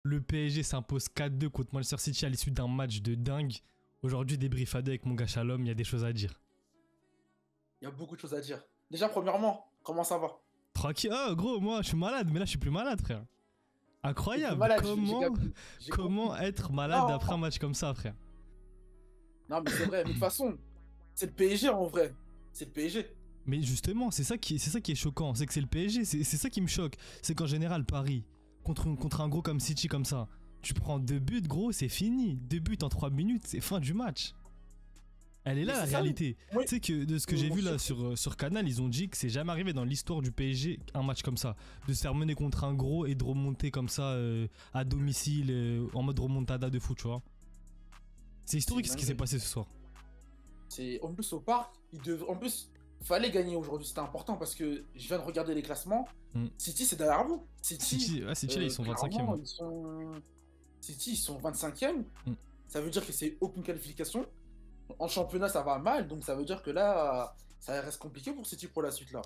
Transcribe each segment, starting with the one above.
Le PSG s'impose 4-2 contre Manchester City à l'issue d'un match de dingue. Aujourd'hui, débrief à deux avec mon gars Shalom, il y a des choses à dire. Il y a beaucoup de choses à dire. Déjà, premièrement, comment ça va? Tranquille. Oh, gros, moi, je suis malade, mais là, je suis plus malade, frère. T'es plus Incroyable. malade, j'ai Comment compris. être malade Non, après un match comme ça, frère? non, mais c'est vrai. Mais de toute façon, c'est le PSG en vrai. C'est le PSG. Mais justement, c'est ça qui est choquant. C'est que c'est le PSG. C'est ça qui me choque. C'est qu'en général, Paris, contre un gros comme City, comme ça, tu prends 2 buts, gros, c'est fini. 2 buts en 3 minutes, c'est fin du match. Elle est Mais là la c'est ça. réalité. Oui. Tu sais que de ce que Ils j'ai m'ont vu là surpris. sur Canal, ils ont dit que c'est jamais arrivé dans l'histoire du PSG un match comme ça. De se faire mener contre un gros et de remonter comme ça à domicile en mode remontada de foot, tu vois. C'est C'est historique une ce qui s'est dinguerie. passé ce soir. En plus, au parc, en plus, fallait gagner aujourd'hui. C'était important parce que je viens de regarder les classements. Mm. City, c'est derrière vous. City, City là, ils sont 25e. clairement, City, ils sont 25e. Mm. Ça veut dire que c'est aucune qualification. En championnat, ça va mal. Donc, ça veut dire que là, ça reste compliqué pour City pour la suite, là.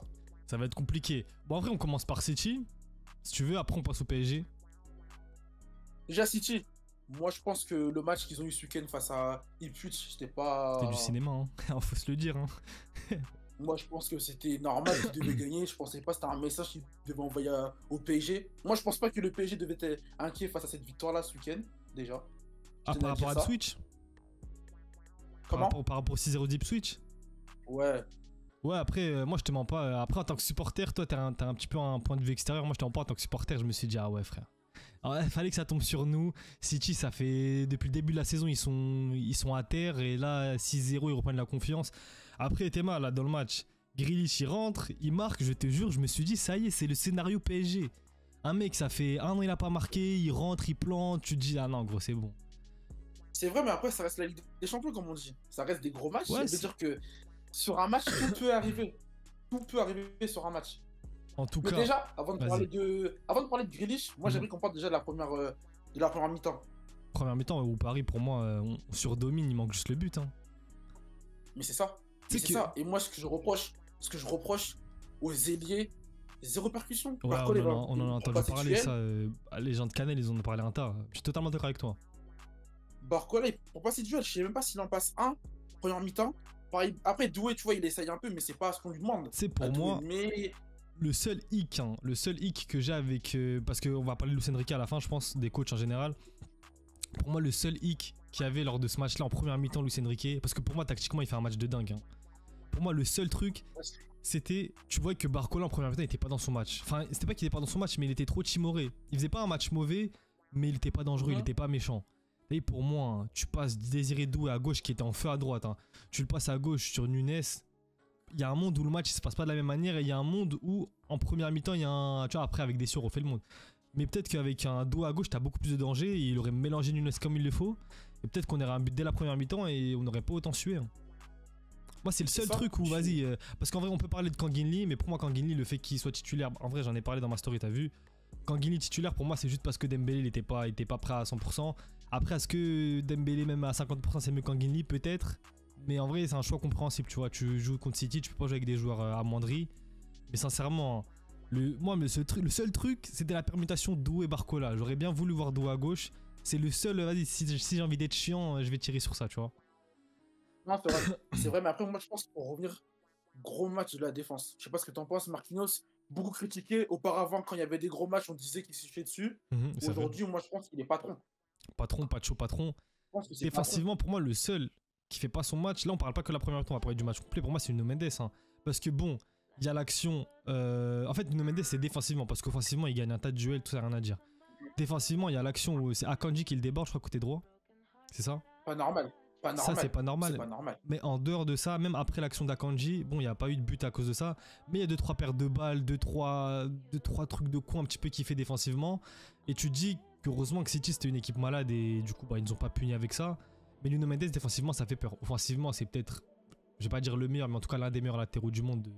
Ça va être compliqué. Bon, en vrai, on commence par City. Si tu veux, après, on passe au PSG. Déjà, City, moi, je pense que le match qu'ils ont eu ce week-end face à Ipswich, c'était C'était du pas. cinéma, hein. Faut se le dire, hein. Moi, je pense que c'était normal qu'ils devaient gagner. Je pensais pas que c'était un message qu'ils devaient envoyer au PSG. Moi, je pense pas que le PSG devait être inquiet face à cette victoire-là ce week-end, déjà. Je Ah, tenais par à rapport dire à ça. Switch. Comment? Par rapport au 6-0 Deep Switch. Ouais. Ouais, après, moi, je te mens pas. Après, en tant que supporter, toi, t'as un petit peu un point de vue extérieur. Moi, je te mens pas en tant que supporter. Je me suis dit, ah ouais, frère. Alors, il fallait que ça tombe sur nous. City, ça fait. Depuis le début de la saison, ils sont à terre. Et là, 6-0, ils reprennent la confiance. Après, Théma, là, dans le match, Grealish, il rentre, il marque. Je te jure, je me suis dit, ça y est, c'est le scénario PSG. Un mec, ça fait 1 an, il a pas marqué. Il rentre, il plante. Tu te dis, ah non, gros, c'est bon. C'est vrai, mais après, ça reste la Ligue des Champions, comme on dit. Ça reste des gros matchs. Ouais, Ça veut dire que sur un match, tout peut arriver. Tout peut arriver sur un match. en tout Mais cas, déjà, avant de parler vas-y. de Grealish, moi, j'aimerais qu'on parle déjà de la première mi-temps. Première mi-temps, où Paris, pour moi, on surdomine. Il manque juste le but, hein. Mais c'est ça. Tu Mais sais c'est que. ça. Et moi, ce que je reproche aux ailiers, zéro percussion. Ouais, Barcola, on en a il prend entendu pas ses parler, duels. ça. Les gens de Canal, ils en ont parlé un tas. Je suis totalement d'accord avec toi. Barcola, il prend pas ses duels. Je sais même pas s'il en passe un, première mi-temps. Pareil, après, Doué, tu vois, il essaye un peu, mais c'est pas ce qu'on lui demande. C'est À pour Doué. moi Mais le seul hic, hein, le seul hic que j'ai avec. Parce qu'on va parler de Luis Enrique à la fin, je pense, des coachs en général. Pour moi, le seul hic qu'il y avait lors de ce match-là en première mi-temps, Luis Enrique, parce que pour moi, tactiquement, il fait un match de dingue, hein. Pour moi, le seul truc, c'était. Tu vois que Barcola en première mi-temps, il était pas dans son match. Enfin, c'était pas qu'il était pas dans son match, mais il était trop timoré. Il faisait pas un match mauvais, mais il était pas dangereux, il était pas méchant. Et pour moi, hein, tu passes Désiré Doué à gauche qui était en feu à droite, hein. Tu le passes à gauche sur Nunes. Il y a un monde où le match il se passe pas de la même manière et il y a un monde où en première mi-temps il y a un. Tu vois, après avec des on refait le monde. Mais peut-être qu'avec un Doué à gauche, t'as beaucoup plus de danger et il aurait mélangé Nunes comme il le faut. Et peut-être qu'on aurait un but dès la première mi-temps et on n'aurait pas autant sué, hein. Moi, c'est le seul ça, truc où, vas-y, parce qu'en vrai, on peut parler de Kanginli, mais pour moi, Kanginli, le fait qu'il soit titulaire, en vrai, j'en ai parlé dans ma story, t'as vu. Kanginli titulaire, pour moi, c'est juste parce que Dembélé, il était pas prêt à 100%. Après, est-ce que Dembélé, même à 50%, c'est mieux que Kanginli? Peut-être. Mais en vrai, c'est un choix compréhensible, tu vois. Tu joues contre City, tu peux pas jouer avec des joueurs amoindris. Mais sincèrement, moi, le seul truc, c'était la permutation Doué-Barcola. J'aurais bien voulu voir Doué à gauche. C'est le seul, vas-y, si j'ai envie d'être chiant, je vais tirer sur ça, tu vois. non, c'est vrai. C'est vrai, mais après, moi, je pense pour revenir, gros match de la défense. Je sais pas ce que t'en penses, Marquinhos, beaucoup critiqué. Auparavant, quand il y avait des gros matchs, on disait qu'il s'est fait dessus. C'est vrai. Aujourd'hui, moi, je pense qu'il est patron. Patron, pas de chaud, patron. Je pense que c'est patron. Défensivement, pour moi, le seul qui fait pas son match, là, on parle pas que la première mi-temps, on va parler du match complet. Pour moi, c'est Nuno Mendes, hein. Parce que bon, il y a l'action. En fait, Nuno Mendes, c'est défensivement. Parce qu'offensivement, il gagne un tas de duels, tout ça, rien à dire. Défensivement, il y a l'action où c'est Akanji qui le déborde, je crois, côté droit. C'est ça? Pas normal. Pas normal. Ça, c'est pas C'est normal. pas normal. Mais en dehors de ça, même après l'action d'Akanji, bon, il n'y a pas eu de but à cause de ça. Mais il y a 2-3 pertes de balles, 2-3 trucs de coin un petit peu kiffés défensivement. Et tu te dis qu'heureusement que City, c'était une équipe malade et du coup, bah, ils nous ont pas puni avec ça. Mais Nuno Mendes, défensivement, ça fait peur. Offensivement, c'est peut-être, je vais pas dire le meilleur, mais en tout cas l'un des meilleurs latéraux du monde.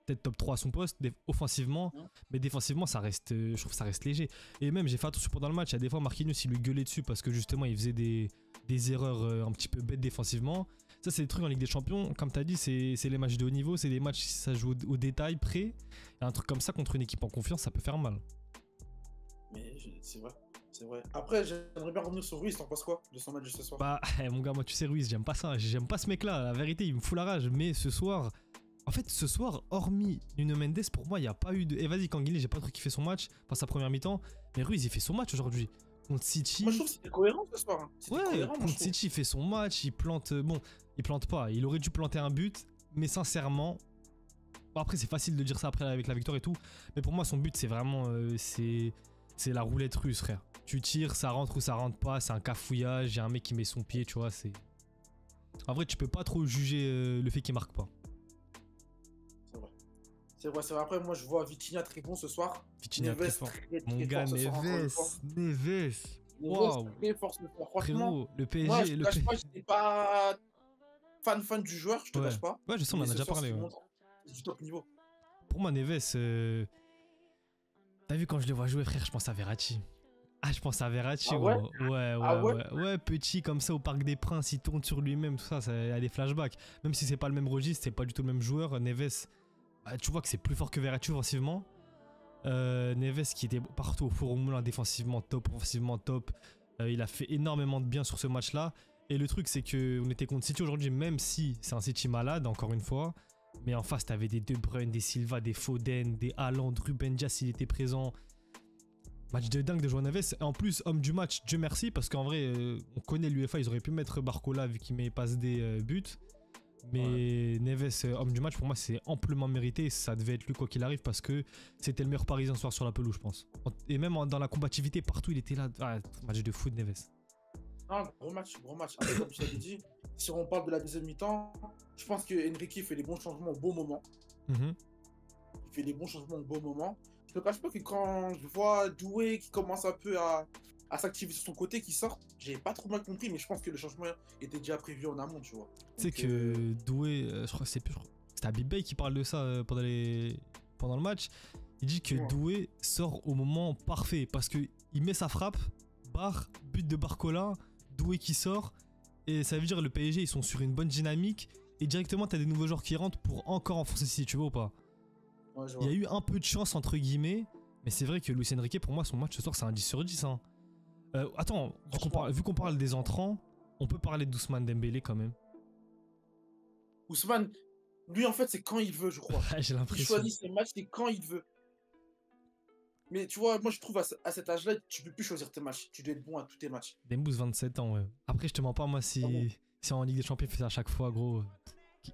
Peut-être top 3 à son poste, offensivement. Mais défensivement, ça reste, je trouve que ça reste léger. Et même, j'ai fait attention pendant le match. Il y a des fois, Marquinhos, il lui gueulait dessus parce que justement, il faisait des erreurs un petit peu bêtes défensivement. Ça, c'est des trucs en Ligue des Champions. Comme tu as dit, c'est les matchs de haut niveau. C'est des matchs, ça joue au détail, près. Et un truc comme ça contre une équipe en confiance, ça peut faire mal. Mais c'est vrai. c'est vrai. Après, j'aimerais bien revenir sur Ruiz, t'en penses quoi de son match de ce soir? Bah, mon gars, moi, tu sais, Ruiz, j'aime pas ça. J'aime pas ce mec-là. La vérité, il me fout la rage. Mais ce soir, en fait, ce soir, hormis Nuno Mendes, pour moi, il n'y a pas eu de. Et vas-y, Kanguilé, j'ai pas trop kiffé son match, enfin sa première mi-temps. Mais Ruiz, il fait son match aujourd'hui. Contre City. Moi, je trouve que c'était cohérent ce soir. Hein. C'était Ouais, cohérent, moi, je contre trouve. City, il fait son match. Il plante. Bon, il plante pas. Il aurait dû planter un but. Mais sincèrement. Bon, après, c'est facile de dire ça après avec la victoire et tout. Mais pour moi, son but, c'est vraiment. C'est la roulette russe, frère. Tu tires, ça rentre ou ça rentre pas. C'est un cafouillage. Il y a un mec qui met son pied, tu vois. C'est. En vrai, tu peux pas trop juger le fait qu'il marque pas. C'est vrai. C'est vrai, c'est vrai. Après, moi, je vois Vitinha très bon ce soir. Vitinha très fort. Très Mon gars, fort ce soir, encore une fois. Neves. Neves, Waouh. très fort ce soir. Franchement, Frérot, le PSG. moi, je te cache pas, j'étais pas fan du joueur, je te Ouais. cache pas. Ouais, je sais, on en a Mais ce déjà soir, parlé. ce qu'il Ouais. montre, c'est du top niveau. Pour moi, Neves, t'as vu quand je le vois jouer, frère, je pense à Verratti. Ah, je pense à Verratti, Ah gros. ouais Ouais, Ah ouais ouais, petit comme ça au Parc des Princes, il tourne sur lui-même, tout ça, il y a des flashbacks. Même si c'est pas le même registre, c'est pas du tout le même joueur, Neves, bah, tu vois que c'est plus fort que Verratti offensivement. Neves qui était partout au four au moulin, défensivement top, offensivement top. Il a fait énormément de bien sur ce match-là. Et le truc, c'est qu'on était contre City aujourd'hui, même si c'est un City malade, encore une fois. Mais en face, t'avais des De Bruyne, des Silva, des Foden, des Haaland, Ruben Dias, il était présent. Match de dingue de João Neves. Et en plus, homme du match, Dieu merci, parce qu'en vrai, on connaît l'UEFA, ils auraient pu mettre Barcola vu qu'il met passe des buts. Mais ouais. Neves, homme du match, pour moi, c'est amplement mérité. Ça devait être lui quoi qu'il arrive, parce que c'était le meilleur Parisien ce soir sur la pelouse, je pense. Et même dans la combativité, partout, il était là. Ah, match de foot, Neves. Non, gros match, gros match. Après, comme tu l'avais dit, si on parle de la deuxième mi-temps, je pense que Enrique fait les bons changements au bon moment. Il fait les bons changements au bon moment. Je ne cache pas que quand je vois Doué qui commence un peu à s'activer sur son côté, qui sort, j'ai pas trop mal compris, mais je pense que le changement était déjà prévu en amont, tu vois. Tu sais que Doué, je crois que c'était Habib Bey qui parle de ça pendant le match. Il dit que Doué sort au moment parfait parce qu'il met sa frappe, barre, but de Barcola, Doué qui sort, et ça veut dire le PSG ils sont sur une bonne dynamique et directement t'as des nouveaux joueurs qui rentrent pour encore renforcer City, tu vois ou pas? Ouais, il y a eu un peu de chance entre guillemets, mais c'est vrai que Luis Enrique pour moi son match ce soir c'est un 10 sur 10 hein. Attends, vu qu'on parle des entrants, on peut parler d'Ousmane Dembélé quand même. Ousmane, lui en fait c'est quand il veut je crois. J'ai l'impression. Il choisit ses matchs, c'est quand il veut. Mais tu vois, moi je trouve à cet âge-là, tu peux plus choisir tes matchs. Tu dois être bon à tous tes matchs. Dembous 27 ans, ouais. Après, je te mens pas, moi, si en Ligue des Champions, il fait ça à chaque fois, gros.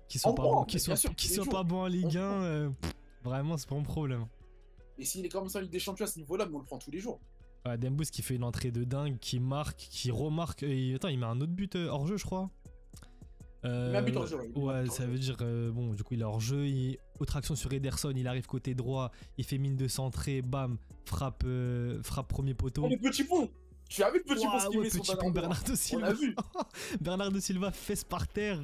Qu'ils soient pas bons, pas bons en Ligue 1, vraiment, c'est pas mon problème. Et s'il est comme ça en Ligue des Champions à ce niveau-là, mais on le prend tous les jours. Ouais, Dembous qui fait une entrée de dingue, qui marque, qui remarque. Attends, il met un autre but hors jeu, je crois. Il met un but hors jeu, ouais, ça veut dire, bon, du coup, il est hors jeu. Autre action sur Ederson, il arrive côté droit, il fait mine de centrer, bam, frappe premier poteau. Oh, le petit pont! Tu as vu le petit pont ce qu'il met petit pont Bernardo Silva. On l'a vu. Bernardo Silva fesse par terre.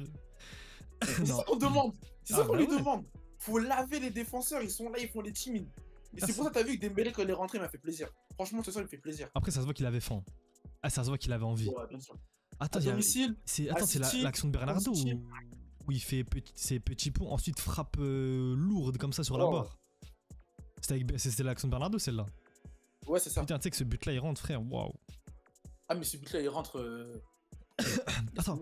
C'est ça qu'on demande. C'est ça qu'on lui demande. Faut laver les défenseurs, ils sont là, ils font les timides. Et c'est pour ça que t'as vu que Dembélé quand il est rentré, il m'a fait plaisir. Franchement, ce soir, il me fait plaisir. Après, ça se voit qu'il avait faim. Ah, ça se voit qu'il avait envie. Ouais, bien sûr. Attends, c'est l'action de Bernardo où il fait ses petits ponts, ensuite frappe lourde comme ça sur la barre. C'était l'action de Bernardo celle-là. Ouais, c'est ça. Putain, tu sais que ce but-là il rentre, frère, waouh. Ah, mais ce but-là il rentre. Attends,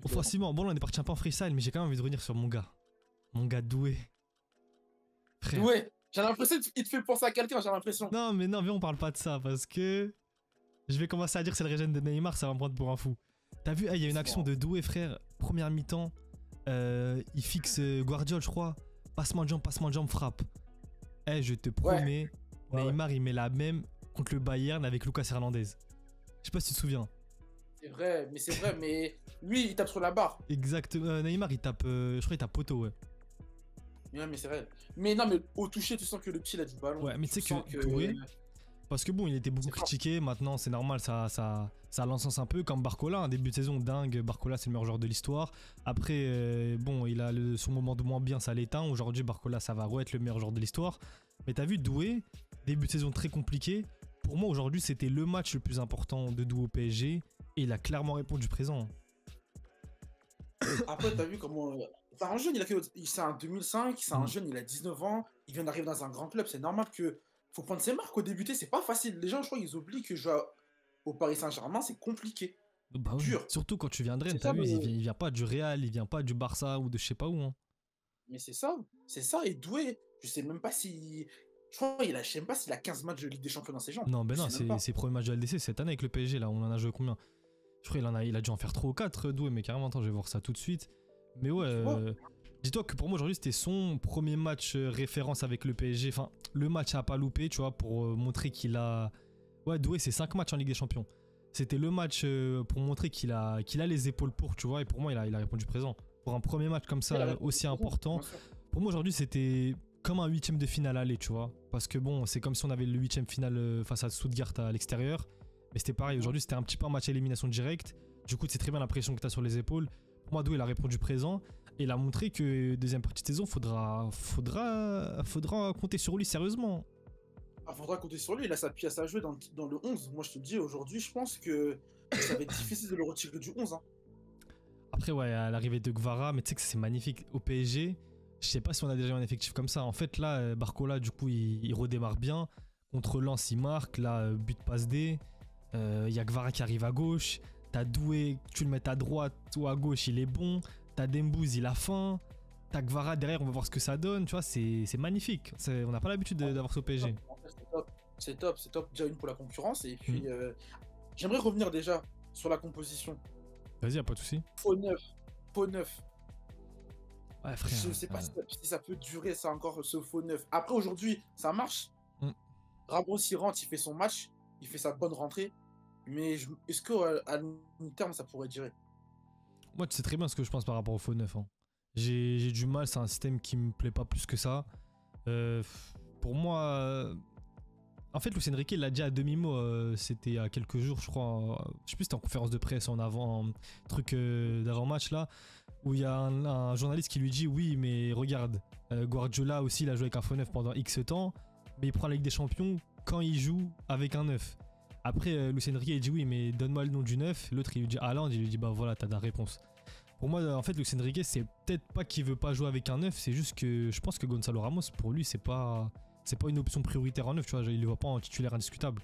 offensivement, bon là on est parti un peu en freestyle, mais j'ai quand même envie de revenir sur mon gars Doué. Frère. Ouais, j'ai l'impression qu'il te fait penser à quelqu'un, j'ai l'impression. Non, mais on parle pas de ça parce que je vais commencer à dire que c'est le régène de Neymar, ça va me prendre pour un fou. T'as vu, il y a une action de Doué, frère, première mi-temps, il fixe Guardiola, je crois, passement de jambe, frappe. Je te promets, Neymar il met la même contre le Bayern avec Lucas Hernandez. Je sais pas si tu te souviens. C'est vrai, mais lui il tape sur la barre. Exactement, Neymar il tape, je crois il tape poteau, ouais. Ouais, mais c'est vrai. Mais non, mais au toucher, tu sens que le petit il a du ballon. Ouais, mais tu sais que Doué, parce que bon, il était beaucoup critiqué, maintenant c'est normal, ça l'encense un peu, comme Barcola, un début de saison dingue, Barcola c'est le meilleur joueur de l'histoire. Après, bon, il a son moment de moins bien, ça l'éteint, aujourd'hui Barcola ça va être le meilleur joueur de l'histoire. Mais t'as vu, Doué, début de saison très compliqué, pour moi aujourd'hui c'était le match le plus important de Doué au PSG, et il a clairement répondu présent. Après, t'as vu comment... C'est un jeune, c'est un 2005, c'est un jeune, il a 19 ans, il vient d'arriver dans un grand club, c'est normal que faut prendre ses marques au débuter, c'est pas facile. Les gens, je crois, ils oublient que jouer au Paris Saint-Germain, c'est compliqué. Bah oui. Dur. Surtout quand tu viens de Rennes, C'est t'as ça, vu, mais... il vient pas du Real, il vient pas du Barça ou de je sais pas où. Hein. Mais c'est ça. C'est ça, et Doué, je sais même pas si... Je crois je sais même pas s'il a 15 matchs de Ligue des Champions dans ses jambes. Non, ben Je non, sais même pas. c'est premier match de LDC cette année avec le PSG, là, on en a joué combien? Je crois qu'il a dû en faire 3 ou 4, Doué, mais carrément, attends, je vais voir ça tout de suite. Mais ouais, Tu vois dis-toi que pour moi aujourd'hui c'était son premier match référence avec le PSG. Enfin, le match à pas louper, tu vois, pour montrer qu'il a. Ouais, Doué, c'est 5 matchs en Ligue des Champions. C'était le match pour montrer qu'il a les épaules pour, tu vois, et pour moi il a répondu présent. Pour un premier match comme ça, aussi important, pour moi aujourd'hui c'était comme un 8ème de finale aller, tu vois. Parce que bon, c'est comme si on avait le 8ème finale face à Stuttgart à l'extérieur. Mais c'était pareil, aujourd'hui c'était un petit peu un match à élimination directe. Du coup, c'est très bien la pression que tu as sur les épaules. Pour moi, Doué, il a répondu présent. Et il a montré que deuxième partie de saison, faudra compter sur lui sérieusement. Ah, faudra compter sur lui, il a sa pièce à jouer dans le 11. Moi, je te dis, aujourd'hui, je pense que ça va être difficile de le retirer du 11. Hein. Après, ouais, à l'arrivée de Gvara, mais tu sais que c'est magnifique. Au PSG, je sais pas si on a déjà eu un effectif comme ça. En fait, là, Barcola, du coup, il redémarre bien. Contre Lens, il marque. Là, but passe D. Il y a Gvara qui arrive à gauche. T'as Doué, tu le mets à droite ou à gauche, il est bon. T'as Dembouz, il a faim. T'as Gvara derrière, on va voir ce que ça donne. Tu vois, c'est magnifique. On n'a pas l'habitude d'avoir ça au PSG. C'est top. Déjà une pour la concurrence. Et puis, j'aimerais revenir déjà sur la composition. Vas-y, y'a pas de soucis. Faux neuf. Ouais, frère. Je sais pas si ça peut durer, ça encore, ce faux neuf. Après, aujourd'hui, ça marche. Ramos, il rentre, il fait son match. Il fait sa bonne rentrée. Mais est-ce qu'à long terme, ça pourrait durer? Moi, tu sais très bien ce que je pense par rapport au faux neuf. Hein. J'ai du mal, c'est un système qui me plaît pas plus que ça. Pour moi, en fait, Luis Enrique l'a dit à demi-mot, c'était il y a quelques jours, je crois. Je sais plus, c'était en conférence de presse, en avant, truc d'avant-match là, où il y a un journaliste qui lui dit oui, mais regarde, Guardiola aussi, il a joué avec un faux neuf pendant X temps, mais il prend la Ligue des Champions quand il joue avec un neuf. Après, Luis Enrique il dit oui, mais donne-moi le nom du neuf. L'autre il lui dit Haaland, il lui dit bah voilà, t'as la réponse. Pour moi, en fait, Luis Enrique, c'est peut-être pas qu'il veut pas jouer avec un neuf, c'est juste que je pense que Gonzalo Ramos, pour lui, c'est pas une option prioritaire en neuf, tu vois, il le voit pas en titulaire indiscutable.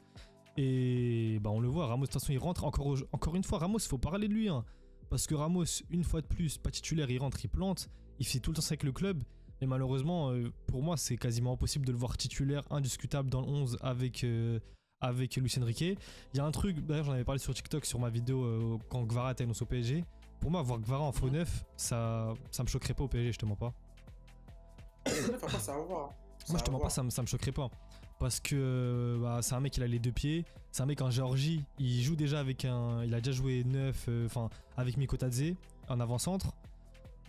Et bah on le voit, Ramos de toute façon il rentre. Encore une fois, Ramos, il faut parler de lui, hein, parce que Ramos, une fois de plus, pas titulaire, il rentre, il plante, il fait tout le temps ça avec le club. Mais malheureusement, pour moi, c'est quasiment impossible de le voir titulaire indiscutable dans le 11 avec Luis Enrique. Il y a un truc, d'ailleurs j'en avais parlé sur TikTok sur ma vidéo quand Gvara était annoncé au PSG. Pour moi, voir Gvara en faux neuf, ça me choquerait pas au PSG, je te mens pas. Ça va voir. Moi je te mens pas, ça me choquerait pas. Parce que c'est un mec, il a les deux pieds. C'est un mec en Géorgie, il joue déjà avec il a déjà joué neuf, avec Mikotadze en avant-centre.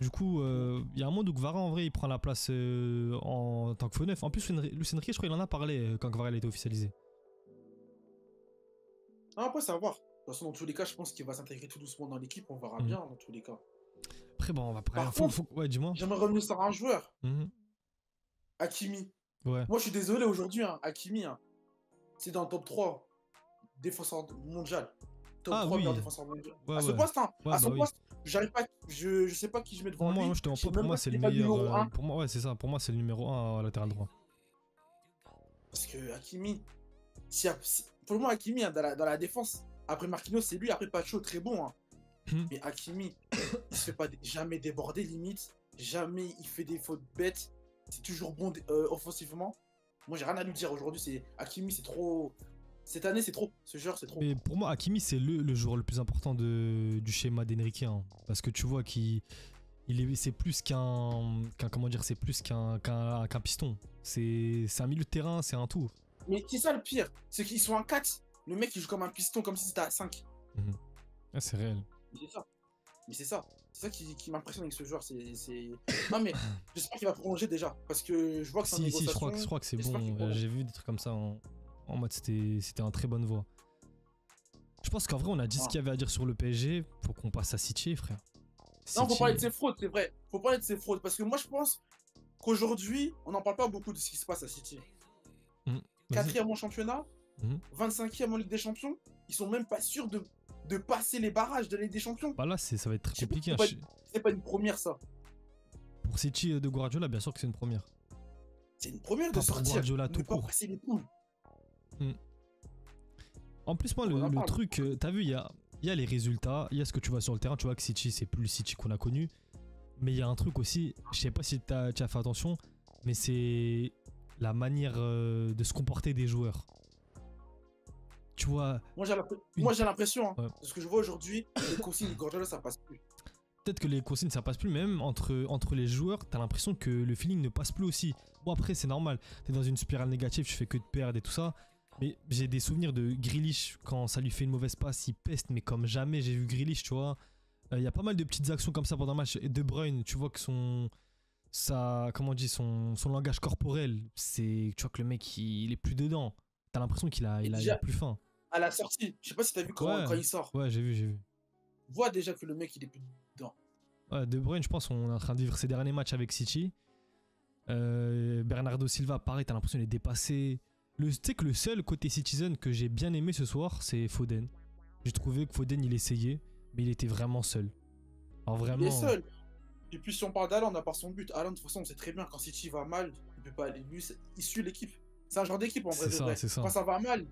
Du coup, il y a un monde où Gvara en vrai il prend la place en tant que faux neuf. En plus, Luis Enrique, je crois qu'il en a parlé quand Gvara a été officialisé. Ah, après, ça va voir. De toute façon, dans tous les cas, je pense qu'il va s'intégrer tout doucement dans l'équipe. On verra bien, dans tous les cas. Après, bon, on va Par contre, ouais, dis-moi. J'aimerais revenir sur un joueur. Hakimi. Ouais. Moi, je suis désolé aujourd'hui, hein, Hakimi. Hein, c'est dans le top 3 défenseur mondial. Top 3 meilleur défenseur mondial. Ouais, à ce poste, hein. Ouais, à ce poste, j'arrive pas. Je sais pas qui je mets devant lui. Moi, je te mens pas. Pour moi, c'est le meilleur. Pour moi, ouais, c'est ça. Pour moi, c'est le numéro 1 à latéral droit. Parce que Hakimi. Pour moi, Hakimi, hein, dans la défense, après Marquinhos, c'est lui. Après Pacho, très bon. Hein. Mais Hakimi, il se fait pas jamais déborder, limite. Jamais il fait des fautes bêtes. C'est toujours bon offensivement. Moi, j'ai rien à lui dire aujourd'hui. Hakimi, c'est trop. Cette année, c'est trop. Ce joueur, c'est trop. Mais pour moi, Hakimi, c'est le joueur le plus important du schéma d'Enrique. Hein, parce que tu vois c'est plus comment dire, c'est plus qu'un piston. C'est un milieu de terrain, c'est un tour. Mais c'est ça le pire, c'est qu'ils sont en 4. Le mec il joue comme un piston, comme si c'était à 5. Ah, c'est réel. Mais c'est ça. C'est ça qui m'impressionne avec ce joueur. Non mais j'espère qu'il va prolonger déjà. Parce que je vois que c'est si, je crois que c'est bon. J'ai vu des trucs comme ça en mode c'était un très bonne voie. Je pense qu'en vrai on a dit ce qu'il y avait à dire sur le PSG. Faut qu'on passe à City, frère. Non, faut parler de ses fraudes, c'est vrai. Faut parler de ses fraudes. Parce que moi je pense qu'aujourd'hui, on n'en parle pas beaucoup de ce qui se passe à City. 4ème en championnat, 25ème en Ligue des Champions. Ils sont même pas sûrs de passer les barrages de la Ligue des Champions. Bah là, ça va être très compliqué. C'est pas une première, ça. Pour City de Guardiola, bien sûr que c'est une première. C'est une première de Pas pour sortir. Guardiola Ne tout pas court. passer les poules. En plus, moi, On en le parle. truc, t'as vu, il y a les résultats, il y a ce que tu vois sur le terrain. Tu vois que City, c'est plus le City qu'on a connu. Mais il y a un truc aussi, je sais pas si tu as fait attention, mais c'est la manière de se comporter des joueurs. Tu vois, Moi, j'ai l'impression, hein, ouais. de ce que je vois aujourd'hui, les consignes de Guardiola, ça passe plus. Peut-être que les consignes ça passe plus, mais même entre les joueurs, t'as l'impression que le feeling ne passe plus aussi. Bon, après, c'est normal, t'es dans une spirale négative, tu fais que de perdre et tout ça. Mais j'ai des souvenirs de Grealish, quand ça lui fait une mauvaise passe, il peste, mais comme jamais j'ai vu Grealish, tu vois. Il y a pas mal de petites actions comme ça pendant le match. Et De Bruyne, tu vois que comment on dit, son langage corporel, c'est, tu vois que le mec, il est plus dedans. T'as l'impression Et il a déjà, plus faim. à la sortie, je sais pas si t'as vu Ouais, quand il sort. ouais, j'ai vu. Vois déjà que le mec, il est plus dedans. Ouais, De Bruyne, je pense, on est en train de vivre ses derniers matchs avec City. Bernardo Silva, pareil, t'as l'impression qu'il est dépassé. Tu sais que le seul côté Citizen que j'ai bien aimé ce soir, c'est Foden. J'ai trouvé que Foden, il essayait, mais il était vraiment seul. Alors Il est vraiment, seul. Et puis si on parle d'Haaland, à part son but, Haaland, de toute façon, on sait très bien, quand City va mal, il peut pas aller. Lui, il suit l'équipe. C'est un genre d'équipe en vrai c'est de ça, vrai. c'est ça. Quand ça va mal,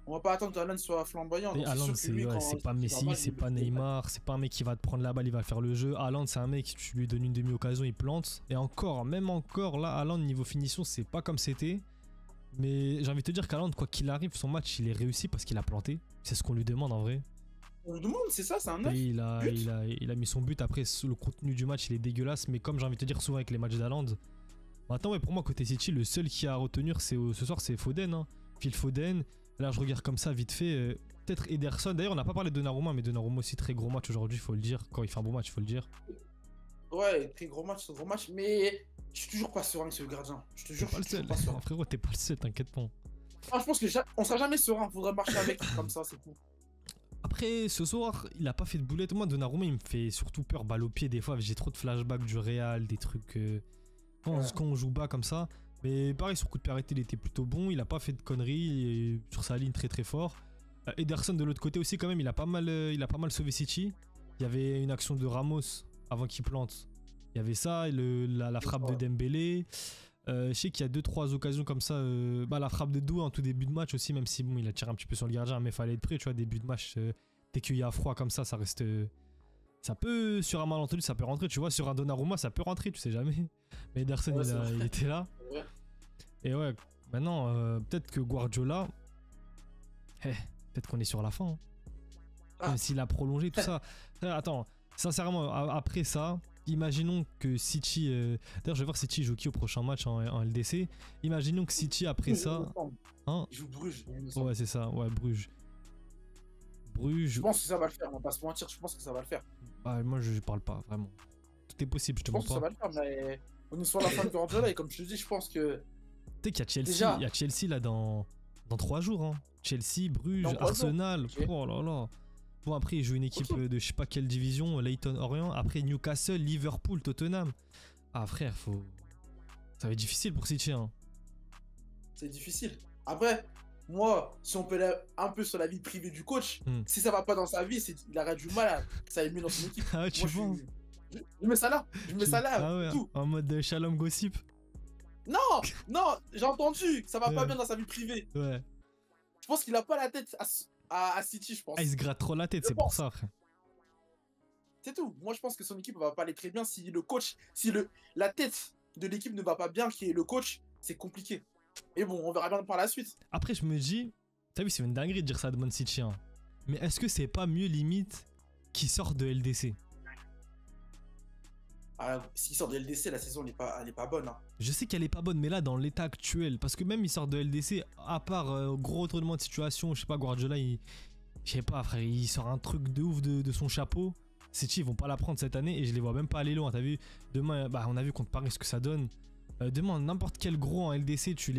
on va pas attendre qu'Haaland soit flamboyant. Et Donc c'est Haaland, sûr que lui, quand c'est pas City va Messi, mal, c'est pas Neymar, c'est pas un mec qui va te prendre la balle, il va faire le jeu. Haaland, c'est un mec, tu lui donnes une demi-occasion, il plante. Et encore, même encore, là, Haaland, niveau finition, c'est pas comme c'était. Mais j'ai envie de te dire qu'Haaland, quoi qu'il arrive, son match, il est réussi parce qu'il a planté. C'est ce qu'on lui demande en vrai. On lui demande, c'est ça, c'est un Et neuf. il a mis son but. Après, le contenu du match, il est dégueulasse. Mais comme j'ai envie de te dire souvent avec les matchs d'Haaland, maintenant, ouais, pour moi, côté City, le seul qui a à retenir ce soir, c'est Foden. Hein. Phil Foden. Là, je regarde comme ça, vite fait. Peut-être Ederson. D'ailleurs, on n'a pas parlé de Donnarumma, mais Donnarumma aussi, très gros match aujourd'hui, il faut le dire. Quand il fait un bon match, il faut le dire. Ouais, très gros match, très gros match. Mais je suis toujours pas serein avec ce gardien. Je te T'es jure, pas je le suis seul. toujours pas serein. Frérot, t'es pas le seul, t'inquiète pas. Ah, je pense que on sera jamais serein. Faudrait marcher avec comme ça, c'est tout. Après, ce soir, il a pas fait de boulette. Moi, Donnarumma, il me fait surtout peur, balle au pied. Des fois, j'ai trop de flashbacks du Real, des trucs. Quand on joue bas comme ça. Mais pareil, sur coup de pied arrêté, il était plutôt bon. Il a pas fait de conneries. Et sur sa ligne, très très fort. Ederson, de l'autre côté aussi, quand même, il a pas mal sauvé City. Il y avait une action de Ramos avant qu'il plante. Il y avait ça, et la frappe de Dembélé. Je sais qu'il y a 2-3 occasions comme ça. La frappe de Doué en tout début de match aussi, même si bon, il a tiré un petit peu sur le gardien, mais il fallait être prêt. Tu vois, début de match, dès qu'il y a froid comme ça reste. Ça peut, sur un malentendu, ça peut rentrer. Tu vois, sur un Donnarumma, ça peut rentrer, tu sais jamais. Mais Ederson, Ouais, il était là. Ouais. Et ouais, maintenant, peut-être que Guardiola. Peut-être qu'on est sur la fin. Hein. Ah. Même s'il a prolongé tout ça. Attends, sincèrement, après ça. Imaginons que City. D'ailleurs, je vais voir City joue qui au prochain match en LDC. Imaginons que City, après ça. Hein, il joue Bruges. ouais, c'est ça, ouais, Bruges. Bruges. Je pense que ça va le faire, on va pas se mentir, je pense que ça va le faire. Ah, moi, je parle pas, vraiment. Tout est possible, je te Je mens pense que ça pas. va le faire, mais on est sur la fin de Guardiola et comme je te dis, je pense que. Tu sais qu'il y a Chelsea, Déjà, il y a Chelsea là dans 3 jours. Hein. Chelsea, Bruges, Arsenal. Okay. Oh là là. Bon, après, il joue une équipe de je sais pas quelle division, Leyton Orient. Après, Newcastle, Liverpool, Tottenham. Ah, frère, faut. Ça va être difficile pour City. Hein. C'est difficile. Après, moi, si on peut aller un peu sur la vie privée du coach, si ça va pas dans sa vie, il aurait du mal à que ça aille mieux dans son équipe. Ah ouais, tu vois. Je mets ça là. Je mets ça là. Ah ouais, tout. En mode Shalom Gossip. Non, non, j'ai entendu que ça va pas bien dans sa vie privée. Ouais. Je pense qu'il a pas la tête à City, je pense. Ah, il se gratte trop la tête, c'est pour ça, frère. C'est tout. Moi, je pense que son équipe va pas aller très bien si le coach, la tête de l'équipe ne va pas bien, qui est le coach, c'est compliqué. Et bon, on verra bien par la suite. Après, je me dis, t'as vu, c'est une dinguerie de dire ça de Man City. Hein. Mais est-ce que c'est pas mieux limite qu'il sort de LDC? S'il sort de LDC, la saison elle est pas bonne. Hein. Je sais qu'elle est pas bonne, mais là, dans l'état actuel, parce que même il sort de LDC, à part gros retournement de situation, je sais pas, Guardiola, je sais pas, frère, il sort un truc de ouf de son chapeau. City, ils vont pas la prendre cette année et je les vois même pas aller loin. T'as vu, demain, on a vu contre Paris ce que ça donne. Demain, n'importe quel gros en LDC, tu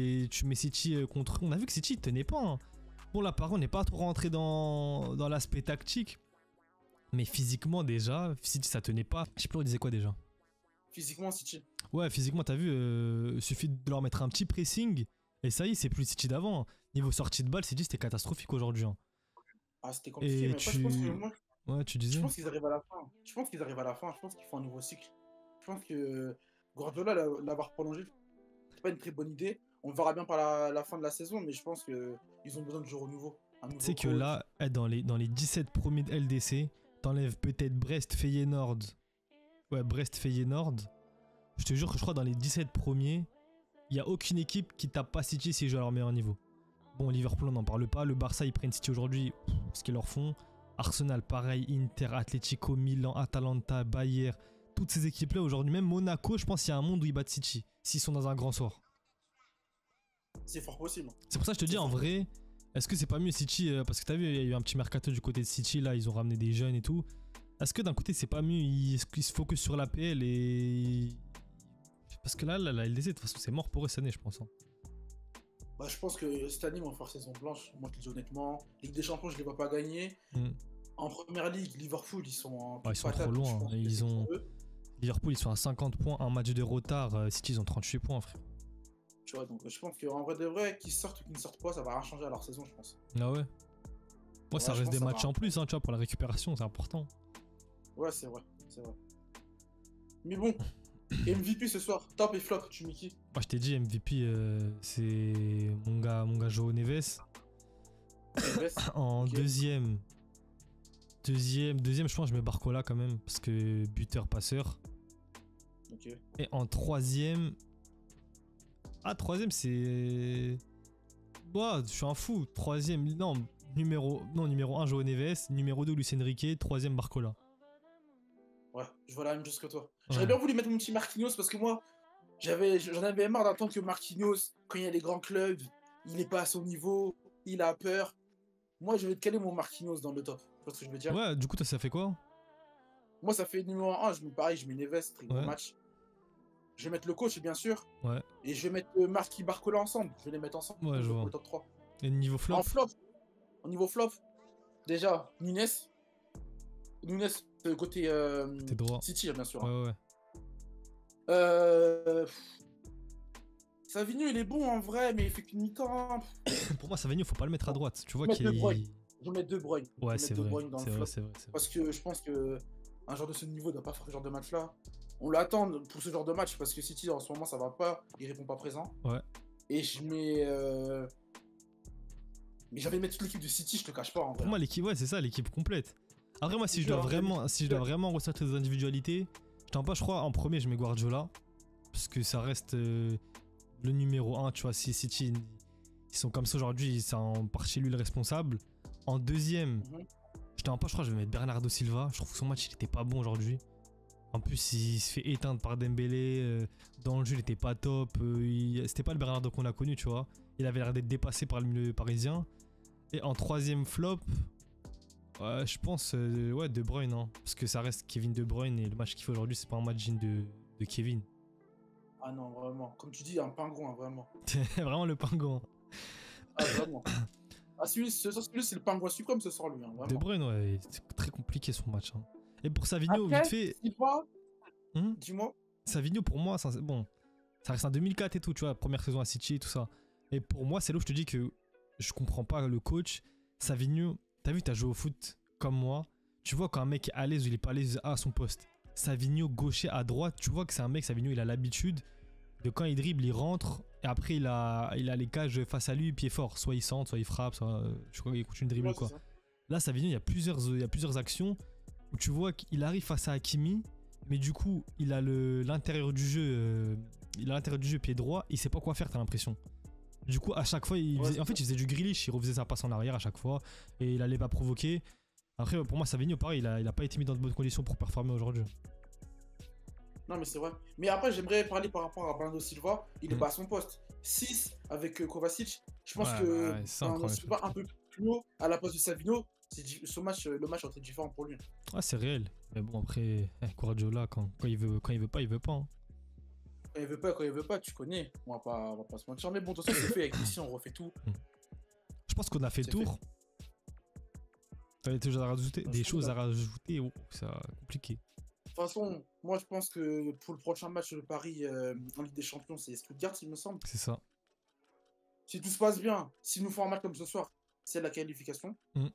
mets City contre. On a vu que City tenait pas. Hein. Bon, là, par contre, on n'est pas trop rentré dans l'aspect tactique. Mais physiquement, déjà, City, ça tenait pas. Je sais plus, on disait quoi déjà? Physiquement, City. Ouais, physiquement, t'as vu, suffit de leur mettre un petit pressing. Et ça y est, c'est plus le City d'avant. Hein. Niveau sortie de balle, City, c'était catastrophique aujourd'hui. Hein. Ah, c'était compliqué, mais je pense que moi. Ouais, tu disais. Je pense qu'ils arrivent à la fin. Je pense qu'ils arrivent à la fin. Je pense qu'ils font un nouveau cycle. Je pense que Guardiola l'avoir prolongé. pas une très bonne idée. On verra bien par la fin de la saison, mais je pense qu'ils ont besoin de joueurs nouveaux. Tu sais que là, dans les 17 premiers de LDC, t'enlèves peut-être Brest, Feyenoord. Ouais, Brest, Feyenoord. Je te jure que je crois dans les 17 premiers, il n'y a aucune équipe qui tape pas City s'ils jouent à leur meilleur niveau. Bon, Liverpool, on n'en parle pas. Le Barça, ils prennent City aujourd'hui, ce qu'ils leur font. Arsenal, pareil. Inter, Atlético, Milan, Atalanta, Bayern. Toutes ces équipes-là aujourd'hui, même Monaco, je pense qu'il y a un monde où ils battent City, s'ils sont dans un grand soir. C'est fort possible. C'est pour ça que je te dis, en vrai, est-ce que c'est pas mieux City, parce que t'as vu, il y a eu un petit mercato du côté de City, là, ils ont ramené des jeunes et tout. Est-ce que d'un côté, c'est pas mieux, ils se focus sur l'APL et... Parce que là, la LDC, de toute façon, c'est mort pour eux cette année, je pense. Hein. Bah, je pense que cette année, ils vont faire saison blanche. Moi, je te dis honnêtement, Ligue des Champions, je les vois pas gagner. En première ligue, Liverpool, ils sont en ils sont trop loin. Liverpool, ils sont à 50 points, un match de retard. City, ils ont 38 points, frère. Tu vois, donc je pense qu'en vrai de vrai, qu'ils sortent ou qu'ils ne sortent pas, ça va rien changer à leur saison, je pense. Ah ouais. Moi, ça reste des matchs en plus, hein, tu vois, pour la récupération, c'est important. Ouais, c'est vrai, c'est vrai. Mais bon, MVP ce soir, top et flop, tu mets qui? Moi, je t'ai dit, MVP, c'est mon gars João Neves. En deuxième, je pense que je mets Barcola quand même, parce que buteur, passeur. Okay. Et en troisième... troisième, c'est... Bah, je suis un fou. Troisième, numéro 1, João Neves. Numéro 2, Luis Enrique. Troisième, Barcola. Ouais, je vois la même chose que toi. J'aurais bien voulu mettre mon petit Marquinhos, parce que moi, j'en avais marre d'attendre que Marquinhos, quand il y a les grands clubs, il n'est pas à son niveau, il a peur. Moi, je vais te caler mon Marquinhos dans le top. Tu vois ce que je veux dire? Ouais, du coup, ça fait quoi? Moi, ça fait numéro 1, je mets Neves, très bon match. Je vais mettre le coach, bien sûr. Ouais. Et je vais mettre Marquis Barcola ensemble. Je vais les mettre ensemble ouais, pour le top 3. Et niveau flop? Au niveau flop, déjà, Nunes, côté droit. City, bien sûr. Ouais. Savigno, il est bon en vrai, mais il fait qu'une mi-temps. Pour moi, Savigno, faut pas le mettre à droite. Tu vois qu'il est... Je vais mettre De Bruyne. Ouais, c'est vrai. Dans le flop. C'est vrai. Parce que je pense que un joueur de ce niveau ne doit pas faire ce genre de match-là. On l'attend pour ce genre de match parce que City en ce moment ça va pas, il répond pas présent. Ouais. Et je mets. Mais j'avais mettre toute l'équipe de City, je te cache pas. En vrai. Pour moi, l'équipe, ouais, c'est ça, l'équipe complète. Après, moi, si je dois vraiment ressortir des individualités, je crois, en premier, je mets Guardiola. Parce que ça reste le numéro 1, tu vois. Si City, ils sont comme ça aujourd'hui, c'est en partie lui le responsable. En deuxième, je crois que je vais mettre Bernardo Silva. Je trouve que son match, il était pas bon aujourd'hui. En plus, il se fait éteindre par Dembélé. Dans le jeu, il était pas top. C'était pas le Bernardo qu'on a connu, tu vois. Il avait l'air d'être dépassé par le milieu parisien. Et en troisième flop, je pense De Bruyne. Hein, parce que ça reste Kevin De Bruyne. Et le match qu'il fait aujourd'hui, c'est pas un match digne de Kevin. Ah non, vraiment. Comme tu dis, un pingouin, vraiment. Vraiment le pingouin. Ah, vraiment. Celui c'est le pingouin suprême ce soir, lui. Hein, De Bruyne, ouais. C'est très compliqué son match. Hein. Et pour Savigno, après, vite fait. Dis-moi. Savigno, pour moi, ça reste en 2004 et tout, tu vois, première saison à City et tout ça. Et pour moi, c'est là où je te dis que je comprends pas le coach. Savigno, t'as vu, t'as joué au foot comme moi. Tu vois, quand un mec est à l'aise ou il est pas à l'aise à son poste. Savigno, gaucher à droite, tu vois que c'est un mec, Savigno, il a l'habitude de quand il dribble, il rentre. Et après, il a les cages face à lui, pied fort. Soit il centre, soit il frappe, soit je crois qu'il continue de dribbler, quoi. Là, Savigno, il y a plusieurs actions où tu vois qu'il arrive face à Hakimi, mais du coup, il a l'intérieur du jeu, pied droit, il sait pas quoi faire, t'as l'impression. Du coup, à chaque fois, il faisait du Grealish, il refaisait sa passe en arrière à chaque fois, et il allait pas provoquer. Après, pour moi, Savigno, pareil, il a pas été mis dans de bonnes conditions pour performer aujourd'hui. Non, mais c'est vrai. Mais après, j'aimerais parler par rapport à Bernardo Silva, il est pas à son poste. 6 avec Kovacic, je pense que Silva un peu plus haut à la place de Savigno. Le match est très différent pour lui. Ah, c'est réel. Mais bon, après, Guardiola, quand il veut pas, il veut pas. Hein. Quand il veut pas, tu connais. On va pas se mentir. Mais bon, de toute façon, c'est fait avec ici, on refait tout. Je pense qu'on a fait le tour. T'avais des choses à rajouter. Oh, c'est compliqué. De toute façon, moi, je pense que pour le prochain match de Paris en Ligue des Champions, c'est Stuttgart, il me semble. C'est ça. Si tout se passe bien, s'ils nous font un match comme ce soir, c'est la qualification. De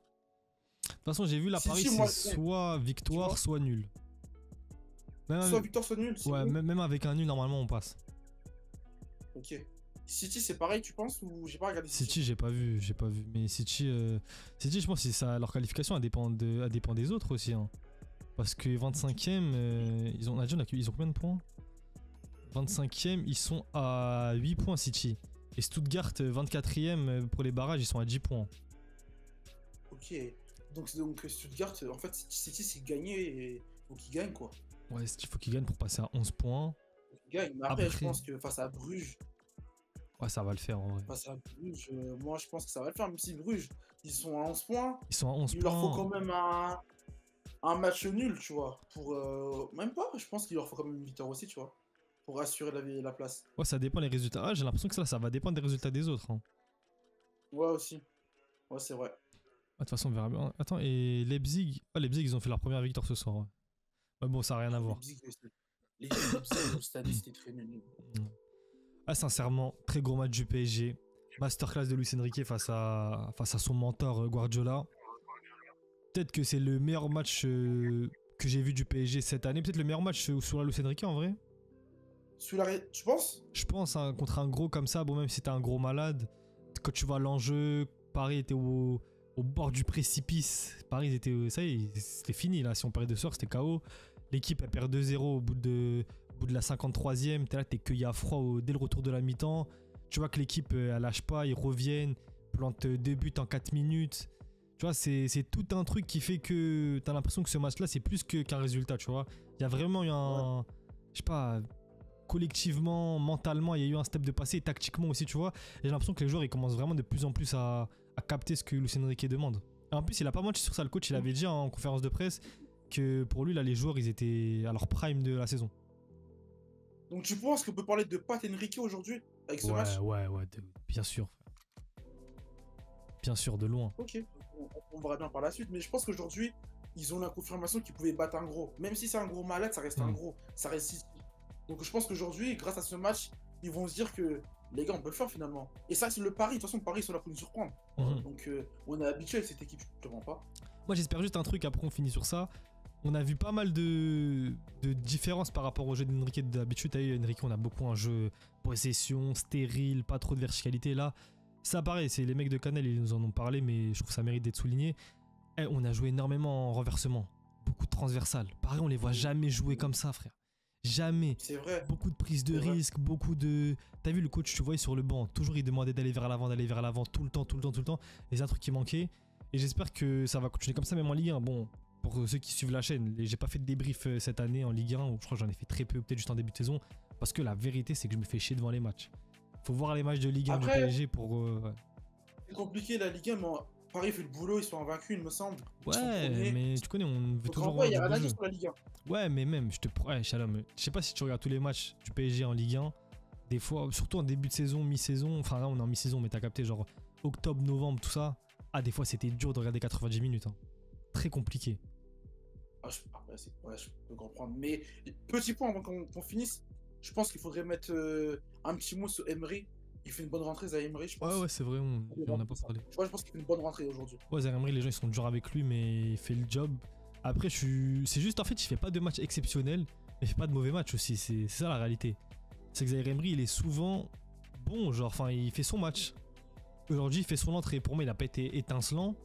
toute façon, j'ai vu la Paris, c'est soit victoire, soit nul. Soit victoire, soit nul. Ouais, même avec un nul, normalement, on passe. Ok. City, c'est pareil, tu penses, ou j'ai pas regardé City, j'ai pas vu. Mais City, je pense que leur qualification, elle dépend des autres aussi. Hein. Parce que 25e, ils ont combien de points? 25e, ils sont à 8 points City. Et Stuttgart, 24e pour les barrages, ils sont à 10 points. Ok. Donc Stuttgart, en fait, City, c'est gagné et faut qu'il gagne, quoi. Ouais, il faut qu'ils gagnent pour passer à 11 points. Il gagne. Mais après, je pense que face à Bruges. Ouais, ça va le faire en vrai. Face à Bruges, moi, je pense que ça va le faire. Même si Bruges, ils sont à 11 points. Ils sont à 11 il points. leur faut quand même un match nul, tu vois. Pour. Même pas, je pense qu'il leur faut quand même une victoire aussi, tu vois. Pour assurer la place. Ouais, ça dépend des résultats. Ah, j'ai l'impression que ça va dépendre des résultats des autres. Hein. Ouais, aussi. Ouais, c'est vrai. De toute façon, on verra bien. Attends, et Leipzig? Ah, Leipzig, ils ont fait leur première victoire ce soir. Ouais. Ouais, bon, ça n'a rien à voir. Leipzig, cette année, c'était très nul. Ah, sincèrement, très gros match du PSG. Masterclass de Luis Enrique face à son mentor Guardiola. Peut-être que c'est le meilleur match que j'ai vu du PSG cette année. Peut-être le meilleur match sous la Luis Enrique en vrai. Tu penses? Je pense, hein, contre un gros comme ça, bon, même si c'était un gros malade, quand tu vois l'enjeu, Paris était au bord du précipice. Paris était, ça y est, c'était fini là. Si on perdait de soir, c'était KO. L'équipe elle perd 2-0 au bout de la 53e. T'es là, t'es cueilli à froid dès le retour de la mi-temps. Tu vois que l'équipe elle lâche pas, ils reviennent, plantent 2 buts en 4 minutes. Tu vois, c'est tout un truc qui fait que t'as l'impression que ce match-là, c'est plus qu'un résultat, tu vois. Il y a vraiment eu un, je sais pas, collectivement, mentalement, il y a eu un step de passé, et tactiquement aussi, tu vois. Et j'ai l'impression que les joueurs, ils commencent vraiment de plus en plus à capter ce que Luis Enrique demande. Et en plus, il a pas menti sur ça, le coach, il avait dit en conférence de presse que pour lui, là, les joueurs, ils étaient à leur prime de la saison. Donc tu penses qu'on peut parler de Pat Enrique aujourd'hui, avec ce match? Ouais, bien sûr. Bien sûr, de loin. Ok, on verra bien par la suite, mais je pense qu'aujourd'hui, ils ont la confirmation qu'ils pouvaient battre un gros. Même si c'est un gros malade, ça reste un gros. Ça reste City. Donc je pense qu'aujourd'hui, grâce à ce match, ils vont se dire que les gars, on peut le faire finalement. Et ça, c'est le pari. De toute façon, Paris, ils sont là pour nous surprendre. Donc on est habitué avec cette équipe, je te mens pas. Moi, j'espère juste un truc, après on finit sur ça. On a vu pas mal de différences par rapport au jeu d'Enrique d'habitude. T'as vu, Enrique, on a beaucoup un jeu possession, stérile, pas trop de verticalité. Là, ça pareil, c'est les mecs de Canal, ils nous en ont parlé, mais je trouve que ça mérite d'être souligné. On a joué énormément en renversement, beaucoup de transversales. Pareil, on les voit jamais jouer comme ça, frère. Jamais. C'est vrai. Beaucoup de prises de risque, beaucoup de... T'as vu le coach, tu voyais sur le banc, toujours il demandait d'aller vers l'avant, tout le temps. Et c'est un truc qui manquait. Et j'espère que ça va continuer comme ça, même en Ligue 1. Bon, pour ceux qui suivent la chaîne, j'ai pas fait de débrief cette année en Ligue 1, ou je crois que j'en ai fait très peu, peut-être juste en début de saison, parce que la vérité, c'est que je me fais chier devant les matchs. Faut voir les matchs de Ligue 1 du PSG pour... Ouais. C'est compliqué la Ligue 1, mais Paris fait le boulot, ils sont invaincus, il me semble. Ouais, mais tu connais, on veut toujours voir. Il y a rien à dire sur la Ligue 1. Ouais, mais même, Shalom, je sais pas si tu regardes tous les matchs du PSG en Ligue 1, des fois, surtout en début de saison, mi-saison, enfin là on est en mi-saison, mais t'as capté genre octobre, novembre, tout ça. Ah, des fois c'était dur de regarder 90 minutes. Hein. Très compliqué. Je peux comprendre. Mais petit point avant qu'on finisse, je pense qu'il faudrait mettre un petit mot sur Emery. Il fait une bonne rentrée, Zaïre Emery, je pense. Ouais, c'est vrai, on n'a pas parlé. Je pense qu'il fait une bonne rentrée aujourd'hui. Ouais, Zaïre Emery, les gens ils sont durs avec lui, mais il fait le job. Après, c'est juste en fait, il fait pas de match exceptionnel, mais il fait pas de mauvais match aussi. C'est ça la réalité. C'est que Zaïre Emery, il est souvent bon, genre, enfin, il fait son match. Aujourd'hui, il fait son entrée. Pour moi, il a pas été étincelant.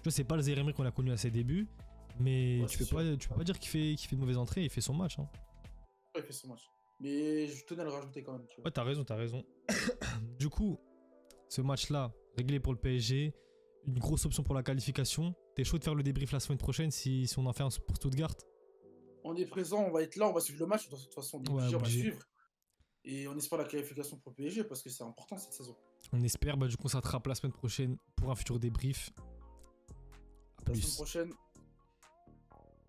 Je sais pas le Zaïre Emery qu'on a connu à ses débuts, mais ouais, tu peux pas dire qu'il fait de mauvaises entrées. Il fait son match. Hein. Ouais, il fait son match. Mais je tenais à le rajouter quand même. Tu vois. Ouais, t'as raison. Du coup, ce match-là, réglé pour le PSG, une grosse option pour la qualification. T'es chaud de faire le débrief la semaine prochaine si on en fait un pour Stuttgart? On est présent, on va être là, on va suivre le match. De toute façon, on est on va suivre. Et on espère la qualification pour le PSG parce que c'est important cette saison. On espère, du coup, on s'attrape la semaine prochaine pour un futur débrief. La semaine prochaine.